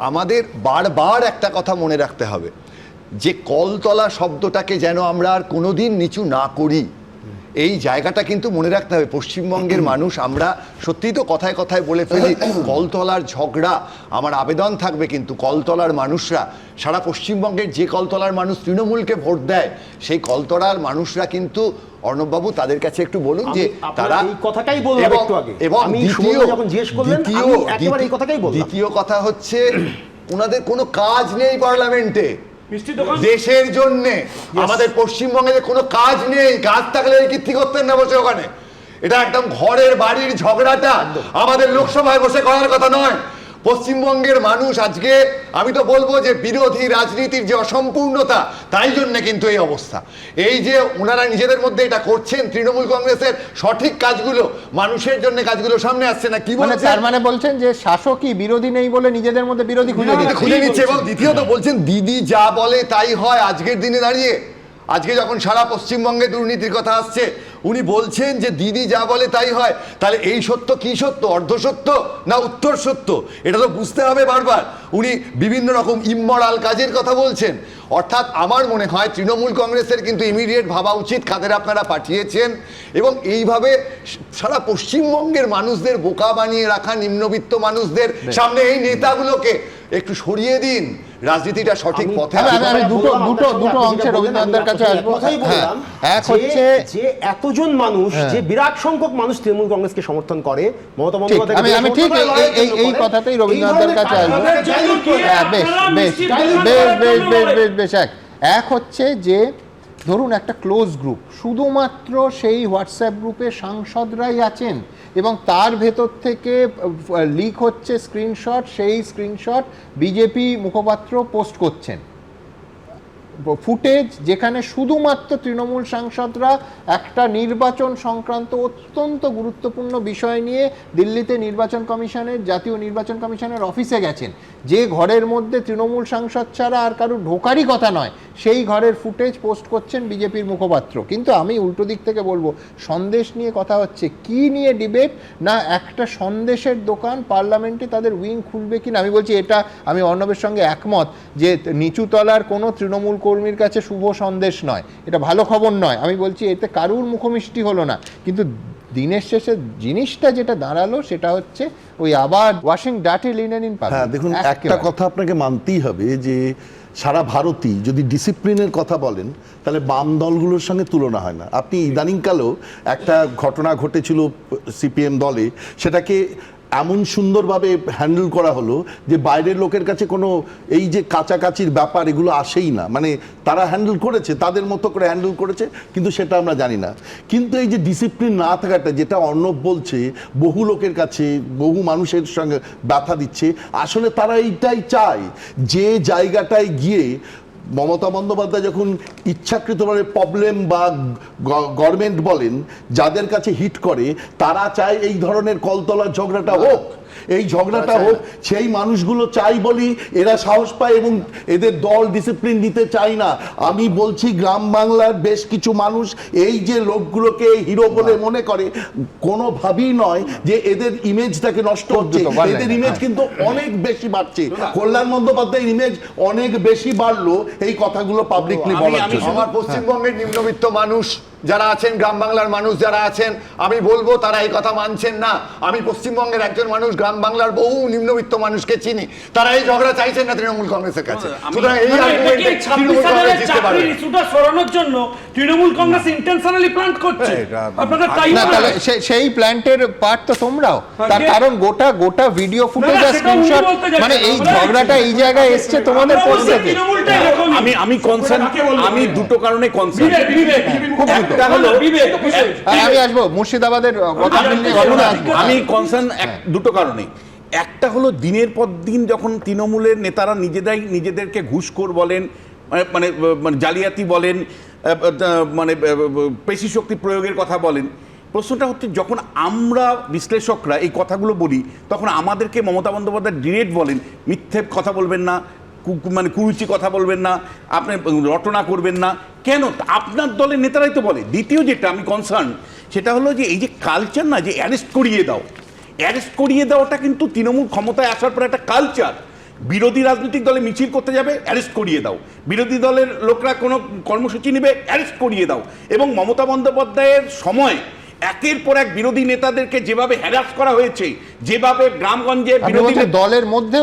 আমাদের বারবার একটা কথা মনে রাখতে হবে, যে কলতলা শব্দটাকে যেন আমরা আর কোনোদিন নিচু না করি, এই জায়গাটা কিন্তু মনে রাখতে হবে। পশ্চিমবঙ্গের মানুষ আমরা সত্যিই তো কথায় কথায় বলে ফেলি কলতলার ঝগড়া, আমার আবেদন থাকবে কিন্তু কলতলার মানুষরা, সারা পশ্চিমবঙ্গের যে কলতলার মানুষ তৃণমূলকে ভোট দেয়, সেই কলতলার মানুষরা কিন্তু অর্ণববাবু তাদের কাছে একটু বলুন যে তারা এই কথাটাই বললাম একটু আগে, এবং আমি সুমন যখন জিজ্ঞেস করলেন আমি একেবারে এই কথাটাই বললাম। দ্বিতীয় কথা হচ্ছে ওনাদের কোনো কাজ নেই পার্লামেন্টে দেশের জন্য, আমাদের পশ্চিমবঙ্গে কোনো কাজ নেই, কাজ থাকলে কীর্তি করতেন না বসে ওখানে। এটা একদম ঘরের বাড়ির ঝগড়াটা আমাদের লোকসভায় বসে করার কথা নয়। পশ্চিমবঙ্গের মানুষ আজকে, আমি তো বলবো যে বিরোধী রাজনীতির যে অসম্পূর্ণতা, তাই জন্য কিন্তু এই অবস্থা। এই যে ওনারা নিজেদের মধ্যে এটা করছেন, তৃণমূল কংগ্রেসের সঠিক কাজগুলো, মানুষের জন্য কাজগুলো সামনে আসছে না, কি বলছেন? তার মানে বলছেন যে শাসকই বিরোধী নেই বলে নিজেদের মধ্যে বিরোধী খুঁজে নিচ্ছে। এবং দ্বিতীয়ত বলছেন দিদি যা বলে তাই হয়। আজকের দিনে দাঁড়িয়ে, আজকে যখন সারা পশ্চিমবঙ্গে দুর্নীতির কথা আসছে, উনি বলছেন যে দিদি যা বলে তাই হয়। তাহলে এই সত্য কি সত্য, অর্ধ সত্য না উত্তর সত্য, এটা তো বুঝতে হবে। বারবার উনি বিভিন্ন রকম ইমমরাল কাজের কথা বলছেন। অর্থাৎ আমার মনে হয় তৃণমূল কংগ্রেসের কিন্তু ইমিডিয়েট ভাবা উচিত কাদের আপনারা পাঠিয়েছেন, এবং এইভাবে সারা পশ্চিমবঙ্গের মানুষদের বোকা বানিয়ে রাখা নিম্নবিত্ত মানুষদের সামনে এই নেতাগুলোকে একটু সরিয়ে দিন, রাজনীতিটা সঠিক পথে। আমি দুটো অংশে রবীন্দ্রনাথের কাছে আসবো। এক হচ্ছে যে এতজন মানুষ, যে বিরাট সংখ্যক মানুষ তৃণমূল কংগ্রেসকে সমর্থন করে, মমতা বন্দ্যোপাধ্যায়, আমি ঠিক এই কথাতেই রবীন্দ্রনাথের কাছে আসবো। বেশ এক হচ্ছে যে ধরুন একটা ক্লোজ গ্রুপ, শুধুমাত্র সেই হোয়াটসঅ্যাপ গ্রুপে সাংসদরাই আছেন এবং তার ভেতর থেকে লিক হচ্ছে স্ক্রিনশট, সেই স্ক্রিনশট বিজেপি মুখপাত্র পোস্ট করছেন। ফুটেজ যেখানে শুধুমাত্র তৃণমূল সাংসদরা একটা নির্বাচন সংক্রান্ত অত্যন্ত গুরুত্বপূর্ণ বিষয় নিয়ে দিল্লিতে নির্বাচন কমিশনের জাতীয় নির্বাচন কমিশনের অফিসে গেছেন, যে ঘরের মধ্যে তৃণমূল সাংসদ ছাড়া আর কারো ঢোকারই কথা নয়, সেই ঘরের ফুটেজ পোস্ট করছেন বিজেপির মুখপাত্র। কিন্তু আমি উল্টো দিক থেকে বলবো, সন্দেশ নিয়ে কথা হচ্ছে, কি নিয়ে ডিবেট? না একটা সন্দেশের দোকান পার্লামেন্টে তাদের উইং খুলবে কিনা। আমি বলছি এটা, আমি অর্ণবের সঙ্গে একমত যে নিচুতলার কোনো তৃণমূল কর্মীর কাছে শুভ সন্দেশ নয়, এটা ভালো খবর নয়। আমি বলছি এতে কারুর মুখমিষ্টি হলো না, কিন্তু দিনের শেষে জিনিসটা যেটা দাঁড়ালো সেটা হচ্ছে ওই আবার washing dirty linen in public. হ্যাঁ, দেখুন একটা কথা আপনাকে মানতেই হবে যে সারা ভারতই যদি ডিসিপ্লিনের কথা বলেন তাহলে বাম দলগুলোর সঙ্গে তুলনা হয় না। আপনি ইদানিংকালেও একটা ঘটনা ঘটেছিল সিপিএম দলে, সেটাকে এমন সুন্দরভাবে হ্যান্ডেল করা হলো যে বাইরের লোকের কাছে কোনো এই যে কাছাকাছির ব্যাপার এগুলো আসেই না, মানে তারা হ্যান্ডেল করেছে, তাদের মতো করে হ্যান্ডেল করেছে, কিন্তু সেটা আমরা জানি না। কিন্তু এই যে ডিসিপ্লিন না থাকাটা, যেটা অর্ণব বলছে, বহু লোকের কাছে বহু মানুষের সঙ্গে ব্যথা দিচ্ছে, আসলে তারা এইটাই চায় যে জায়গাটায় গিয়ে মমতা বন্দ্যোপাধ্যায় যখন ইচ্ছাকৃতভাবে প্রবলেম বা গভর্নমেন্ট বলেন যাদের কাছে হিট করে, তারা চায় এই ধরনের কলতলার ঝগড়াটা হোক, এই ঝগড়াটা হোক। সেই মানুষগুলো চাই বলি এরা সাহস পায় এবং এদের দল ডিসিপ্লিন দিতে চায় না। আমি বলছি গ্রাম বাংলার বেশ কিছু মানুষ এই যে লোকগুলোকে হিরো বলে মনে করে, কোনোভাবেই নয় যে এদের ইমেজটাকে নষ্ট হচ্ছে, এদের ইমেজ কিন্তু অনেক বেশি বাড়ছে। কল্যাণ বন্দ্যোপাধ্যায়ের ইমেজ অনেক বেশি বাড়লো এই কথাগুলো পাবলিকলি বলার জন্য। আমার পশ্চিমবঙ্গের নিম্নবিত্ত মানুষ যারা আছেন, গ্রাম বাংলার মানুষ যারা আছেন, আমি বলবো তারা এই কথা মানছেন না। আমি পশ্চিমবঙ্গের একজন মানুষ, গ্রাম বাংলার বহু নিম্নবিত্ত মানুষকে চিনি, তারা এই ঝগড়া চাইছেন না তৃণমূল কংগ্রেসের কাছে। সুতরাং এই আর্গুমেন্টে তৃণমূল কংগ্রেস জিততে পারবে। ইস্যুটা সরানোর জন্য তৃণমূল কংগ্রেস ইন্টেনশনালি প্ল্যান করছে। আপনাদের তাই না, তাহলে সেই প্ল্যান্টের পার্ট তো তোমরাও, তার কারণ গোটা ভিডিও ফুটেজ আর স্ক্রিনশট, মানে এই ঝগড়াটা এই জায়গায় এসছে তোমাদের পক্ষ থেকে। আমি কনসার্ন, আমি দুটো কারণে কনসার্ন। আমি আসবো মুর্শিদাবাদের ঘটনা, আমি কনসার্ন দুটো কারণে। একটা হলো দিনের পর দিন যখন তৃণমূলের নেতারা নিজেদেরকে ঘুষখোর বলেন, মানে জালিয়াতি বলেন, মানে পেশি শক্তি প্রয়োগের কথা বলেন, প্রশ্নটা হচ্ছে যখন আমরা বিশ্লেষকরা এই কথাগুলো বলি তখন আমাদেরকে মমতা বন্দ্যোপাধ্যায় ডিরেক্ট বলেন মিথ্যে কথা বলবেন না, মানে কুরুচি কথা বলবেন না, আপনি রটনা করবেন না। কেন? আপনার দলের নেতারাই তো বলে। দ্বিতীয় যেটা আমি কনসার্ন, সেটা হলো যে এই যে কালচার না, যে অ্যারেস্ট করিয়ে দাও, অ্যারেস্ট করিয়ে দেওয়াটা কিন্তু তৃণমূল ক্ষমতায় আসার পর একটা কালচার। বিরোধী রাজনৈতিক দলে মিছিল করতে যাবে, অ্যারেস্ট করিয়ে দাও, বিরোধী দলের লোকরা কোনো কর্মসূচি নেবে, অ্যারেস্ট করিয়ে দাও। এবং মমতা বন্দ্যোপাধ্যায়ের সময় একের পর এক বিরোধী নেতাদেরকে যেভাবে হ্যারাস করা হয়েছে, যেভাবে গ্রামগঞ্জে বিরোধী দলের মধ্যে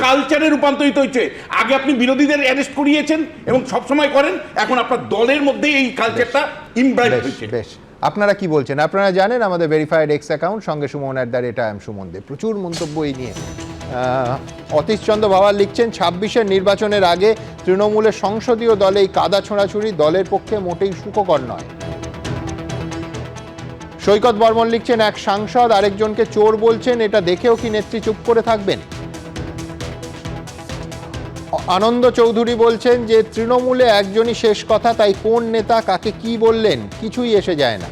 কালচারে রূপান্তরিত হয়েছে। আগে আপনি বিরোধীদের অ্যারেস্ট করিয়েছেন এবং সবসময় করেন, এখন আপনার দলের মধ্যে এই কালচারটা ইমব্রাইড হয়েছে। বেশ, আপনারা কি বলছেন? আপনারা জানেন আমাদের ভেরিফাইড এক্স অ্যাকাউন্ট সঙ্গে সুমন @am সুমন দে, প্রচুর মন্তব্য এই নিয়ে। অতীশ চন্দ্র ভাওয়াল লিখছেন 26-এর নির্বাচনের আগে তৃণমূলের সংসদীয় দলে এই কাদা ছোঁড়াছুড়ি দলের পক্ষে মোটেই সুখকর নয়। সৈকত বর্মন লিখছেন এক সাংসদ আরেকজনকে চোর বলছেন, এটা দেখেও কি নেত্রী চুপ করে থাকবেন? আনন্দ চৌধুরী বলছেন যে তৃণমূলে একজনই শেষ কথা, তাই কোন নেতা কাকে কি বললেন কিছুই এসে যায় না।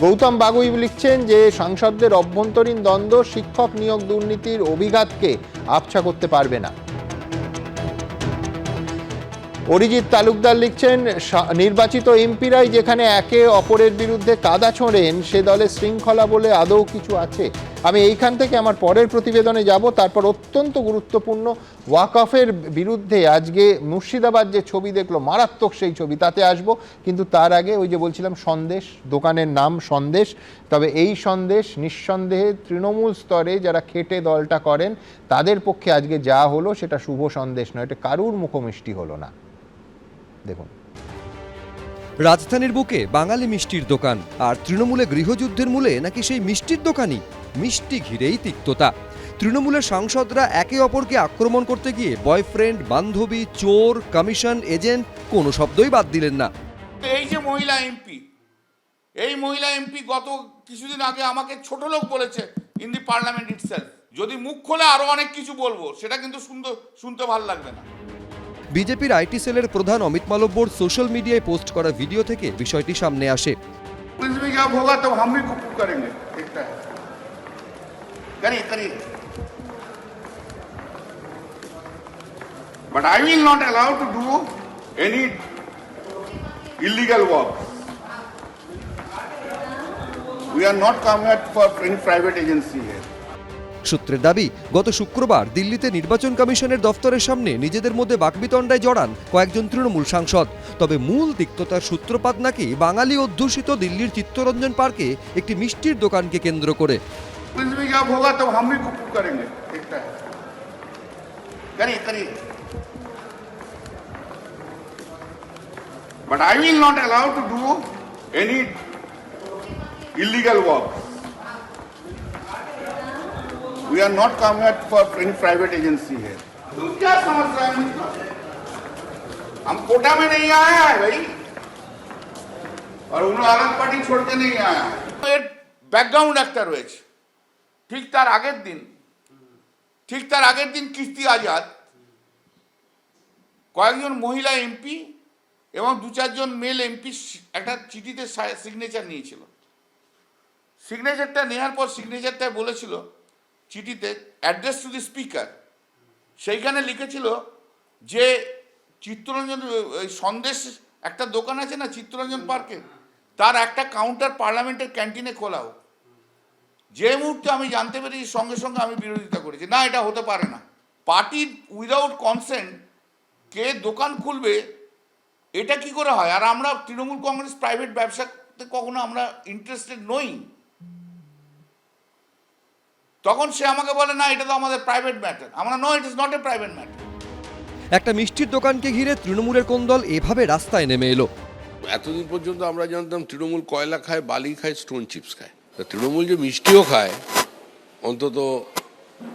গৌতম বাগুই লিখছেন যে সাংসদদের অভ্যন্তরীণ দ্বন্দ্ব শিক্ষক নিয়োগ দুর্নীতির অভিঘাতকে আবছা করতে পারবে না। অরিজিৎ তালুকদার লিখছেন নির্বাচিত এমপিরাই যেখানে একে অপরের বিরুদ্ধে কাদা ছোঁড়েন সে দলে শৃঙ্খলা বলে আদৌ কিছু আছে? আমি এইখান থেকে আমার পরের প্রতিবেদনে যাব, তারপর অত্যন্ত গুরুত্বপূর্ণ ওয়াকফের বিরুদ্ধে আজকে মুর্শিদাবাদ যে ছবি দেখলো, মারাত্মক সেই ছবি, তাতে আসব। কিন্তু তার আগে ওই যে বলছিলাম সন্দেশ, দোকানের নাম সন্দেশ, তবে এই সন্দেশ নিঃসন্দেহে তৃণমূল স্তরে যারা খেটে দলটা করেন তাদের পক্ষে আজকে যা হলো সেটা শুভ সন্দেশ নয়, এটা কারুর মুখমিষ্টি হলো না। দেখুন, রাজধানীর বুকে বাঙালি মিষ্টির দোকান, আর তৃণমূলে গৃহযুদ্ধের মূলে নাকি সেই মিষ্টির দোকানই। মিষ্টি ঘিরেই তিক্ততা। তৃণমূলের সাংসদরা একে অপরকে আক্রমণ করতে গিয়ে বয়ফ্রেন্ড, বান্ধবী, চোর, কমিশন এজেন্ট কোনো শব্দই বাদ দিলেন না। এই যে মহিলা এমপি, এই মহিলা এমপি গত কিছুদিন আগে আমাকে ছোট লোক বলেছে ইন দি পার্লামেন্ট ইটসেলফ। যদি মুখ খোলে আরো অনেক কিছু বলবো, সেটা কিন্তু শুনতে ভালো লাগবে না। বিজেপির আইটি সেলের প্রধান অমিত মালব্যর সোশ্যাল মিডিয়ায় পোস্ট করা ভিডিও থেকে বিষয়টি সামনে আসে। पुलिस में जब होगा तब हम भी कुछ करेंगे, देखता है, करिए। But I will not allow to do any illegal work. We are not coming for any private agency here. সূত্রের দাবি, গত শুক্রবার দিল্লিতে নির্বাচন কমিশনের দফতরের সামনে নিজেদের মধ্যে বাকবিতণ্ডায় জড়ান কয়েকজন তৃণমূল সাংসদ। তবে মূল তিক্ততার সূত্রপাত নাকি বাঙালি অধ্যুষিত দিল্লির চিত্তরঞ্জন পার্কে একটি মিষ্টির দোকানকে কেন্দ্র করে। पुलिस में जब होगा तब हम भी कुछ करेंगे, देखता है, करिए। But I will not allow to do any illegal work. We are not coming for any private agency here. तुम क्या समझ रहे हैं मुझको? हम कोटा में नहीं आया है भाई, और उन्होंने अलग पार्टी छोड़ के नहीं आया। এর ব্যাকগ্রাউন্ড একটা রয়েছে। ঠিক তার আগের দিন কীর্তি আজাদ কয়েকজন মহিলা এমপি এবং 2-4 মেল এমপি একটা চিঠিতে সিগনেচার নিয়েছিল। সিগনেচারটা নেওয়ার পর সিগনেচারটা বলেছিল চিঠিতে অ্যাড্রেস টু দি স্পিকার, সেইখানে লিখেছিল যে চিত্তরঞ্জন সন্দেশ একটা দোকান আছে না চিত্তরঞ্জন পার্কে, তার একটা কাউন্টার পার্লামেন্টের ক্যান্টিনে খোলা হোক। যে মুহূর্তে আমি জানতে পেরেছি সঙ্গে সঙ্গে আমি বিরোধিতা করেছি, না এটা হতে পারে না। পার্টির উইদাউট কনসেন্ট কে দোকান খুলবে, এটা কি করে হয়? আর আমরা তৃণমূল কংগ্রেস প্রাইভেট ব্যবসাতে কখনো আমরা ইন্টারেস্টেড নই। তখন সে আমাকে বলে, না এটা তো আমাদের প্রাইভেট ম্যাটার। আমরা no, it is not a private matter. একটা মিষ্টির দোকানকে ঘিরে তৃণমূলের কোন দল এভাবে রাস্তায় নেমে এলো? এতদিন পর্যন্ত আমরা জানতাম তৃণমূল কয়লা খায়, বালি খায়, স্টোন চিপস খায়। তৃণমূল যে মিষ্টিও খায়, অন্তত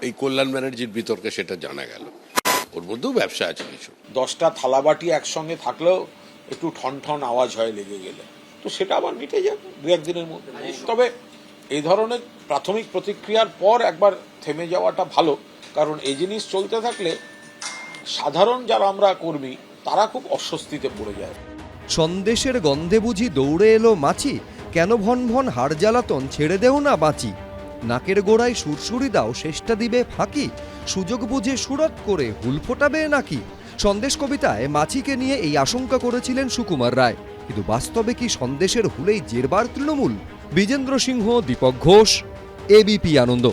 এই কল্যাণ ব্যানার্জির বিতর্কে সেটা জানা গেল। ওর মধ্যেও ব্যবসা আছে কিছু। 10টা থালাবাটি একসঙ্গে থাকলেও একটু ঠন আওয়াজ হয় লেগে গেলে, তো সেটা আবার মিটে যাবে 2-1 দিনের মধ্যে। তবে এই ধরনের প্রাথমিক প্রতিক্রিয়ার পর একবার থেমে যাওয়াটা ভালো, কারণ এই জিনিস চলতে থাকলে সাধারণ যারা আমরা কর্মী তারা খুব অস্বস্তিতে পড়ে যায়। সন্দেশের গন্ধে বুঝি দৌড়ে এলো মাছি, কেন ভন হাড় জ্বালাতন ছেড়ে দেও না বাঁচি, নাকের গোড়ায় সুরসুরি দাও শেষটা দিবে ফাঁকি, সুযোগ বুঝে সুরত করে হুল ফোটাবে নাকি। সন্দেশ কবিতায় মাছিকে নিয়ে এই আশঙ্কা করেছিলেন সুকুমার রায়, কিন্তু বাস্তবে কি সন্দেশের হুলেই জেরবার তৃণমূল? বিজেন্দ্র সিংহ, দীপক ঘোষ, এবিপি আনন্দ।